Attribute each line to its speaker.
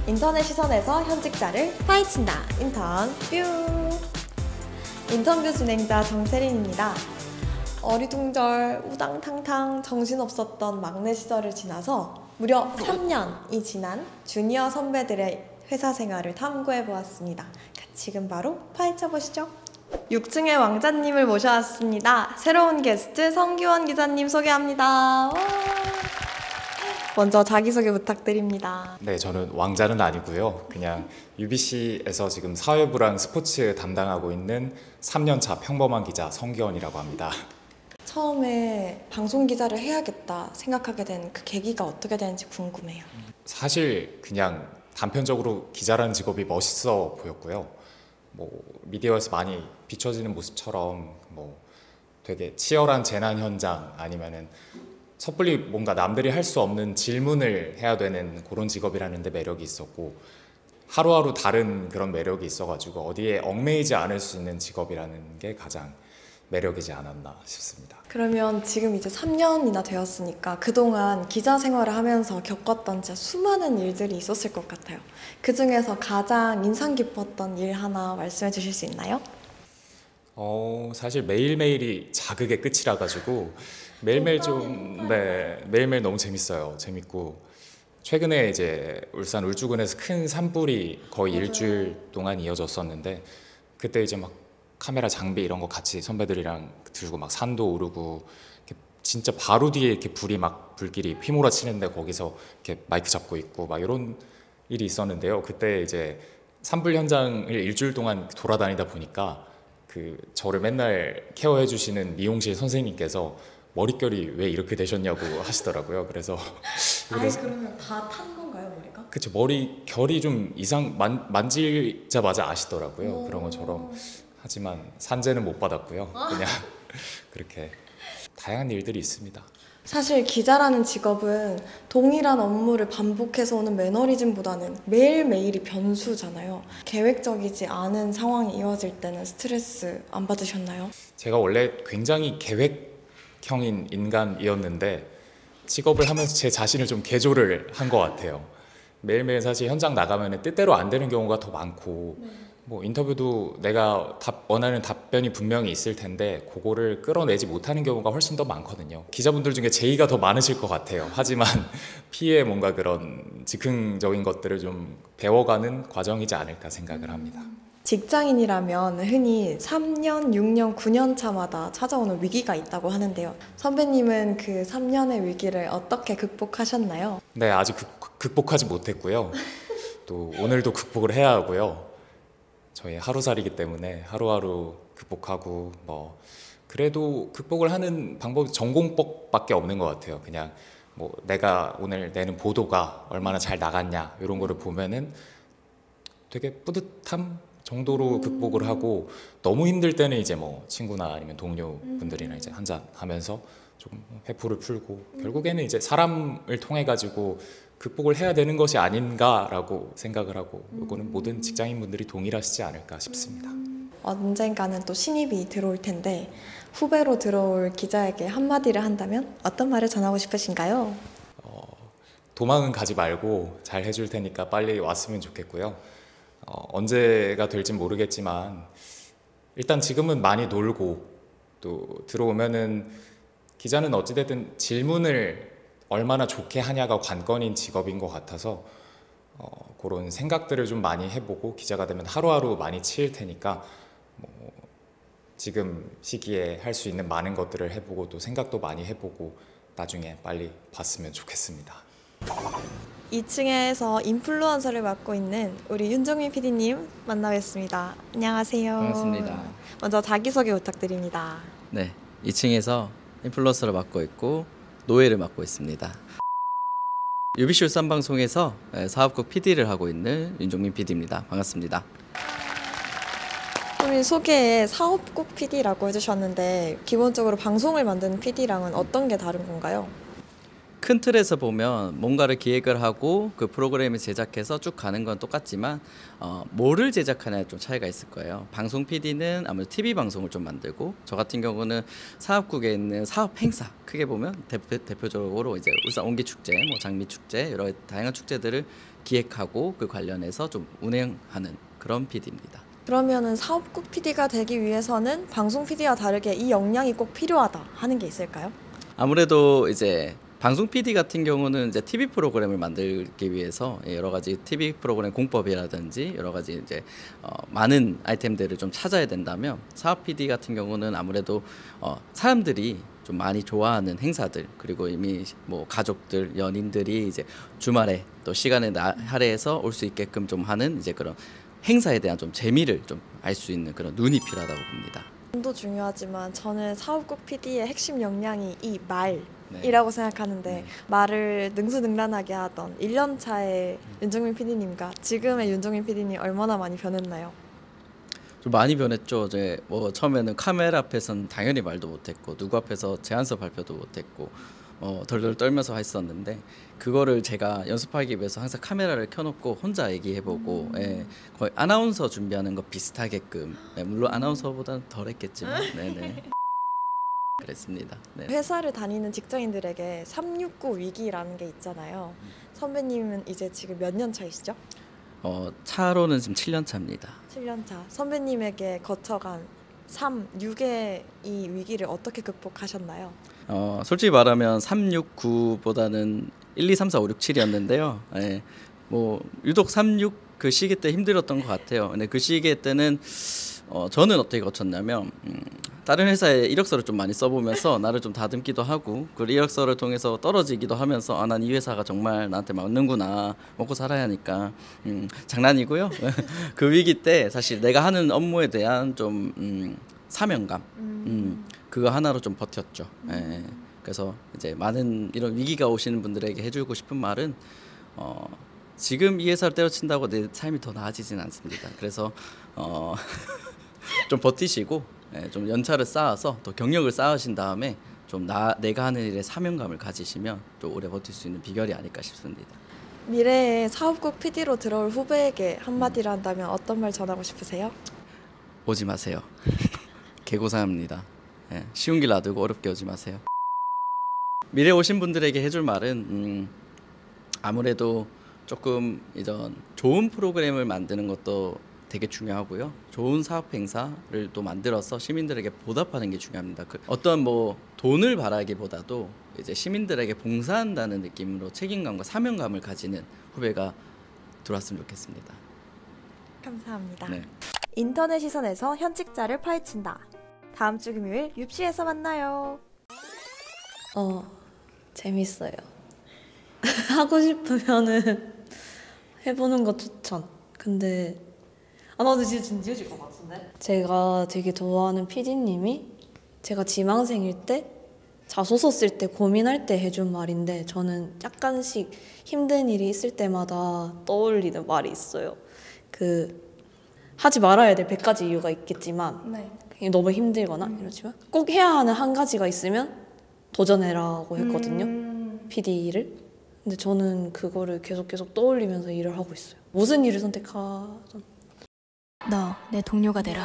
Speaker 1: 인턴의 시선에서 현직자를 파헤친다. 인턴 뷰. 인터뷰 진행자 정세린입니다. 어리둥절, 우당탕탕 정신없었던 막내 시절을 지나서 무려 3년이 지난 주니어 선배들의 회사 생활을 탐구해보았습니다. 지금 바로 파헤쳐보시죠. 6층의 왕자님을 모셔왔습니다. 새로운 게스트 성규원 기자님 소개합니다. 먼저 자기소개 부탁드립니다.
Speaker 2: 네, 저는 왕자는 아니고요. 그냥 UBC에서 지금 사회부랑 스포츠 담당하고 있는 3년차 평범한 기자 성규원이라고 합니다.
Speaker 1: 처음에 방송 기자를 해야겠다 생각하게 된 그 계기가 어떻게 되는지 궁금해요.
Speaker 2: 사실 그냥 단편적으로 기자라는 직업이 멋있어 보였고요. 미디어에서 많이 비춰지는 모습처럼 되게 치열한 재난 현장 아니면은 섣불리 뭔가 남들이 할 수 없는 질문을 해야 되는 그런 직업이라는 데 매력이 있었고, 하루하루 다른 그런 매력이 있어가지고 어디에 얽매이지 않을 수 있는 직업이라는 게 가장 매력이지 않았나 싶습니다.
Speaker 1: 그러면 지금 이제 3년이나 되었으니까 그동안 기자 생활을 하면서 겪었던 진짜 수많은 일들이 있었을 것 같아요. 그 중에서 가장 인상 깊었던 일 하나 말씀해 주실 수 있나요?
Speaker 2: 사실 매일매일이 자극의 끝이라 가지고 매일매일 매일매일 너무 재밌고, 최근에 이제 울산 울주군에서 큰 산불이 거의 일주일 동안 이어졌었는데, 그때 이제 막 카메라 장비 이런 거 같이 선배들이랑 들고 막 산도 오르고, 진짜 바로 뒤에 이렇게 불길이 휘몰아치는데 거기서 이렇게 마이크 잡고 있고 막 이런 일이 있었는데요. 그때 이제 산불 현장을 일주일 동안 돌아다니다 보니까 저를 맨날 케어해 주시는 미용실 선생님께서 머릿결이 왜 이렇게 되셨냐고 하시더라고요. 그래서
Speaker 1: 그러면 다 탄 건가요, 머리가?
Speaker 2: 그쵸, 머릿결이 좀 만지자마자 아시더라고요. 그런 것처럼. 하지만 산재는 못 받았고요. 그냥 그렇게 다양한 일들이 있습니다.
Speaker 1: 사실 기자라는 직업은 동일한 업무를 반복해서 오는 매너리즘보다는 매일매일이 변수잖아요. 계획적이지 않은 상황이 이어질 때는 스트레스 안 받으셨나요?
Speaker 2: 제가 원래 굉장히 계획형인 인간이었는데 직업을 하면서 제 자신을 좀 개조를 한 것 같아요. 매일매일 사실 현장 나가면 뜻대로 안 되는 경우가 더 많고, 인터뷰도 내가 원하는 답변이 분명히 있을 텐데 그거를 끌어내지 못하는 경우가 훨씬 더 많거든요. 기자분들 중에 제의가 더 많으실 것 같아요. 하지만 피해 뭔가 그런 즉흥적인 것들을 좀 배워가는 과정이지 않을까 생각을 합니다.
Speaker 1: 직장인이라면 흔히 3년, 6년, 9년 차마다 찾아오는 위기가 있다고 하는데요. 선배님은 그 3년의 위기를 어떻게 극복하셨나요?
Speaker 2: 네, 아직 극복하지 못했고요. 또 오늘도 극복을 해야 하고요. 저희 하루살이기 때문에 하루하루 극복하고, 그래도 극복을 하는 방법이 전공법밖에 없는 것 같아요. 그냥 내가 오늘 내는 보도가 얼마나 잘 나갔냐 이런 거를 보면은 되게 뿌듯함 정도로 극복을 하고, 너무 힘들 때는 이제 친구나 아니면 동료분들이랑 이제 한잔 하면서 조금 회포를 풀고, 결국에는 이제 사람을 통해 가지고 극복을 해야 되는 것이 아닌가라고 생각을 하고, 이거는 모든 직장인분들이 동일하시지 않을까 싶습니다.
Speaker 1: 언젠가는 또 신입이 들어올 텐데 후배로 들어올 기자에게 한마디를 한다면 어떤 말을 전하고 싶으신가요?
Speaker 2: 도망은 가지 말고 잘 해줄 테니까 빨리 왔으면 좋겠고요. 언제가 될진 모르겠지만 일단 지금은 많이 놀고, 또 들어오면은 기자는 어찌됐든 질문을 얼마나 좋게 하냐가 관건인 직업인 것 같아서 그런 생각들을 좀 많이 해보고, 기자가 되면 하루하루 많이 치일 테니까 지금 시기에 할 수 있는 많은 것들을 해보고 또 생각도 많이 해보고 나중에 빨리 봤으면 좋겠습니다.
Speaker 1: 2층에서 인플루언서를 맡고 있는 우리 윤종민 PD님 만나뵙습니다. 안녕하세요.
Speaker 3: 반갑습니다.
Speaker 1: 먼저 자기소개 부탁드립니다.
Speaker 3: 네, 2층에서 인플루언서를 맡고 있고 노예를 맡고 있습니다. UBC 울산방송에서 사업국 PD를 하고 있는 윤종민 PD입니다. 반갑습니다.
Speaker 1: 오늘 소개에 사업국 PD라고 해주셨는데 기본적으로 방송을 만드는 PD랑은 어떤 게 다른 건가요?
Speaker 3: 큰 틀에서 보면 뭔가를 기획을 하고 그 프로그램을 제작해서 쭉 가는 건 똑같지만 뭐를 제작하냐에 좀 차이가 있을 거예요. 방송 PD는 아무래도 TV 방송을 좀 만들고, 저 같은 경우는 사업국에 있는 사업 행사, 크게 보면 대표적으로 이제 울산 온기축제, 장미축제, 여러 다양한 축제들을 기획하고 그 관련해서 좀 운행하는 그런 PD입니다.
Speaker 1: 그러면은 사업국 PD가 되기 위해서는 방송 PD와 다르게 이 역량이 꼭 필요하다 하는 게 있을까요?
Speaker 3: 아무래도 이제 방송 PD 같은 경우는 이제 TV 프로그램을 만들기 위해서 여러 가지 TV 프로그램 공법이라든지 여러 가지 이제 많은 아이템들을 좀 찾아야 된다면 사업 PD 같은 경우는 아무래도 사람들이 좀 많이 좋아하는 행사들 그리고 이미 뭐 가족들 연인들이 이제 주말에 또 시간을 할애해서 올 수 있게끔 좀 하는 이제 그런 행사에 대한 좀 재미를 좀 알 수 있는 그런 눈이 필요하다고 봅니다.
Speaker 1: 도 중요하지만 저는 사업국 PD의 핵심 역량이 이 말이라고
Speaker 3: 네.
Speaker 1: 생각하는데
Speaker 3: 네.
Speaker 1: 말을 능수능란하게 하던 1년 차의 윤종민 PD님과 지금의 윤종민 PD님 얼마나 많이 변했나요?
Speaker 3: 좀 많이 변했죠. 이제 뭐 처음에는 카메라 앞에서는 당연히 말도 못했고 누구 앞에서 제안서 발표도 못했고 덜덜 떨면서 했었는데 그거를 제가 연습하기 위해서 항상 카메라를 켜놓고 혼자 얘기해보고 예, 거의 아나운서 준비하는 거 비슷하게끔 물론 아나운서보다는 덜했겠지만 네네 그랬습니다. 네.
Speaker 1: 회사를 다니는 직장인들에게 369 위기라는 게 있잖아요. 선배님은 이제 지금 몇 년 차이시죠?
Speaker 3: 차로는 지금 7년 차입니다.
Speaker 1: 7년 차. 선배님에게 거쳐간 6의 이 위기를 어떻게 극복하셨나요?
Speaker 3: 솔직히 말하면 369보다는 1, 2, 3, 4, 5, 6, 7이었는데요. 예, 뭐 유독 36 그 시기 때 힘들었던 것 같아요. 근데 그 시기 때는 저는 어떻게 거쳤냐면 다른 회사에 이력서를 좀 많이 써보면서 나를 좀 다듬기도 하고 그 이력서를 통해서 떨어지기도 하면서 난 이 회사가 정말 나한테 맞는구나 먹고 살아야 하니까 장난이고요. 그 위기 때 사실 내가 하는 업무에 대한 좀 사명감 그거 하나로 좀 버텼죠. 예. 그래서 이제 많은 이런 위기가 오시는 분들에게 해주고 싶은 말은 지금 이 회사를 때려친다고 내 삶이 더 나아지진 않습니다. 그래서 좀 버티시고 좀 연차를 쌓아서 또 경력을 쌓으신 다음에 좀 내가 하는 일에 사명감을 가지시면 좀 오래 버틸 수 있는 비결이 아닐까 싶습니다.
Speaker 1: 미래에 사업국 PD로 들어올 후배에게 한마디를 한다면 어떤 말 전하고 싶으세요?
Speaker 3: 오지 마세요. 개고생합니다. 예, 쉬운 길 놔두고 어렵게 오지 마세요. 미래 오신 분들에게 해줄 말은 아무래도 조금 이런 좋은 프로그램을 만드는 것도 되게 중요하고요. 좋은 사업 행사를 또 만들어서 시민들에게 보답하는 게 중요합니다. 어떤 뭐 돈을 바라기보다도 이제 시민들에게 봉사한다는 느낌으로 책임감과 사명감을 가지는 후배가 들어왔으면 좋겠습니다.
Speaker 1: 감사합니다.
Speaker 3: 네.
Speaker 1: 인터넷 시선에서 현직자를 파헤친다. 다음 주 금요일 입시에서 만나요.
Speaker 4: 재밌어요. 하고 싶으면은 해보는 거 추천. 근데
Speaker 5: 나도 진짜 진지해질 것 같은데?
Speaker 4: 제가 되게 좋아하는 PD님이 제가 지망생일 때 자소서 쓸 때 고민할 때 해준 말인데 저는 약간씩 힘든 일이 있을 때마다 떠올리는 말이 있어요. 하지 말아야 될 100가지 이유가 있겠지만
Speaker 1: 네.
Speaker 4: 너무 힘들거나 이러지만 꼭 해야 하는 한 가지가 있으면 도전해라고 했거든요. PD를. 근데 저는 그거를 계속 떠올리면서 일을 하고 있어요. 무슨 일을 선택하든
Speaker 6: 너 내 동료가 되라.